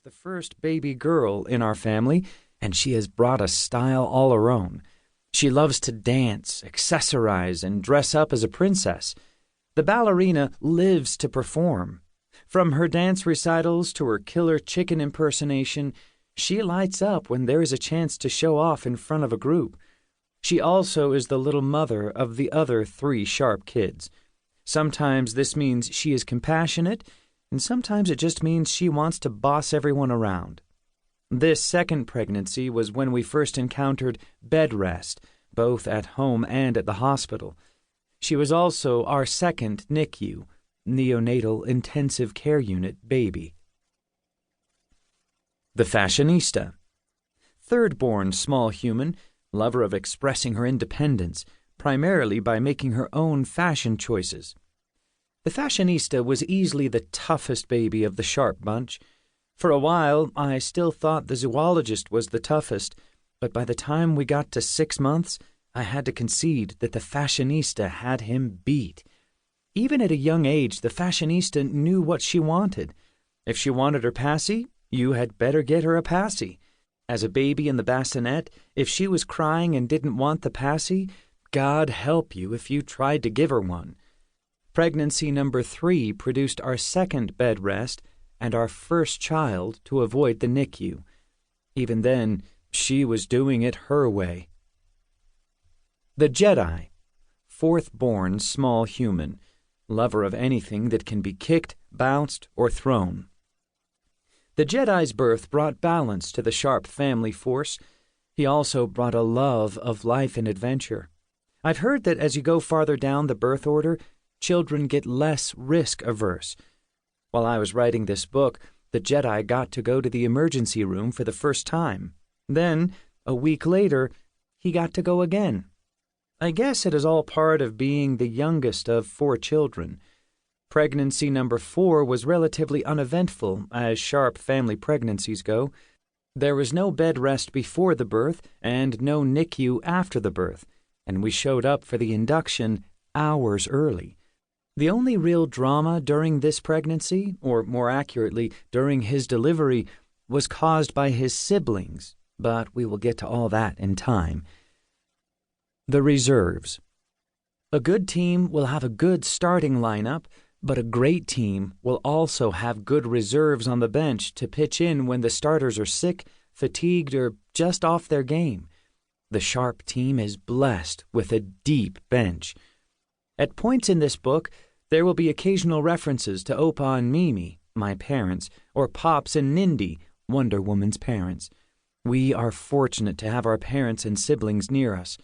is the first baby girl in our family, and she has brought a style all her own. She loves to dance, accessorize, and dress up as a princess. The ballerina lives to perform. From her dance recitals to her killer chicken impersonation, she lights up when there is a chance to show off in front of a group. She also is the little mother of the other 3 sharp kids. Sometimes this means she is compassionate, and sometimes it just means she wants to boss everyone around. This second pregnancy was when we first encountered bed rest, both at home and at the hospital. She was also our second NICU, neonatal intensive care unit, baby. The fashionista. Third-born small human, lover of expressing her independence, primarily by making her own fashion choices. The fashionista was easily the toughest baby of the sharp bunch. For a while, I still thought the zoologist was the toughest, but by the time we got to 6 months, I had to concede that the fashionista had him beat. Even at a young age, the fashionista knew what she wanted. If she wanted her passy, you had better get her a passy. As a baby in the bassinet, if she was crying and didn't want the passy, God help you if you tried to give her one. Pregnancy number 3 produced our second bed rest and our first child to avoid the NICU. Even then, she was doing it her way. The Jedi. Fourth-born small human, lover of anything that can be kicked, bounced, or thrown. The Jedi's birth brought balance to the Sharp family force. He also brought a love of life and adventure. I've heard that as you go farther down the birth order, children get less risk-averse. While I was writing this book, the Jedi got to go to the emergency room for the first time. Then, a week later, he got to go again. I guess it is all part of being the youngest of 4 children. Pregnancy number 4 was relatively uneventful, as sharp family pregnancies go. There was no bed rest before the birth and no NICU after the birth, and we showed up for the induction hours early. The only real drama during this pregnancy, or more accurately, during his delivery, was caused by his siblings, but we will get to all that in time. The reserves. A good team will have a good starting lineup, but a great team will also have good reserves on the bench to pitch in when the starters are sick, fatigued, or just off their game. The Sharp team is blessed with a deep bench. At points in this book, there will be occasional references to Opa and Mimi, my parents, or Pops and Nindy, Wonder Woman's parents. We are fortunate to have our parents and siblings near us.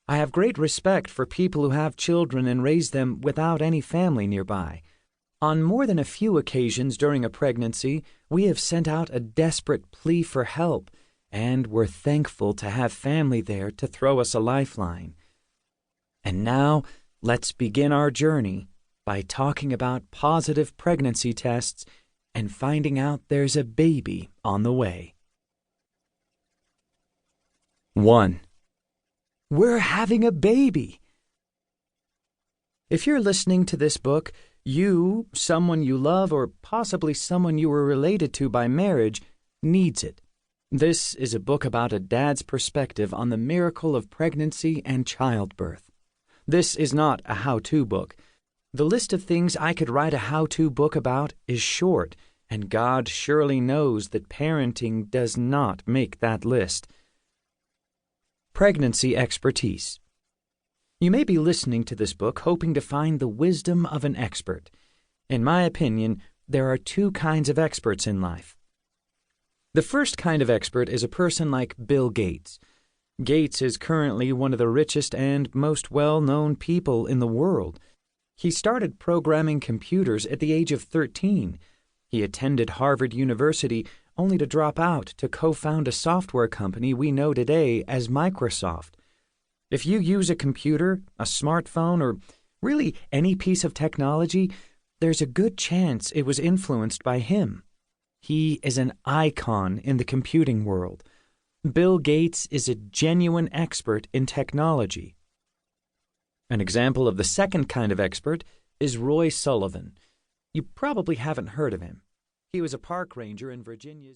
I have great respect for people who have children and raise them without any family nearby. On more than a few occasions during a pregnancy, we have sent out a desperate plea for help, and we're thankful to have family there to throw us a lifeline. And now, let's begin our journey by talking about positive pregnancy tests and finding out there's a baby on the way. 1. We're having a baby. If you're listening to this book, you, someone you love, or possibly someone you were related to by marriage, needs it. This is a book about a dad's perspective on the miracle of pregnancy and childbirth. This is not a how-to book. The list of things I could write a how-to book about is short, and God surely knows that parenting does not make that list. Pregnancy expertise. You may be listening to this book hoping to find the wisdom of an expert. In my opinion, there are 2 kinds of experts in life. The first kind of expert is a person like Bill Gates. Gates is currently one of the richest and most well-known people in the world. He started programming computers at the age of 13. He attended Harvard University only to drop out to co-found a software company we know today as Microsoft. If you use a computer, a smartphone, or really any piece of technology, there's a good chance it was influenced by him. He is an icon in the computing world. Bill Gates is a genuine expert in technology. An example of the second kind of expert is Roy Sullivan. You probably haven't heard of him. He was a park ranger in Virginia's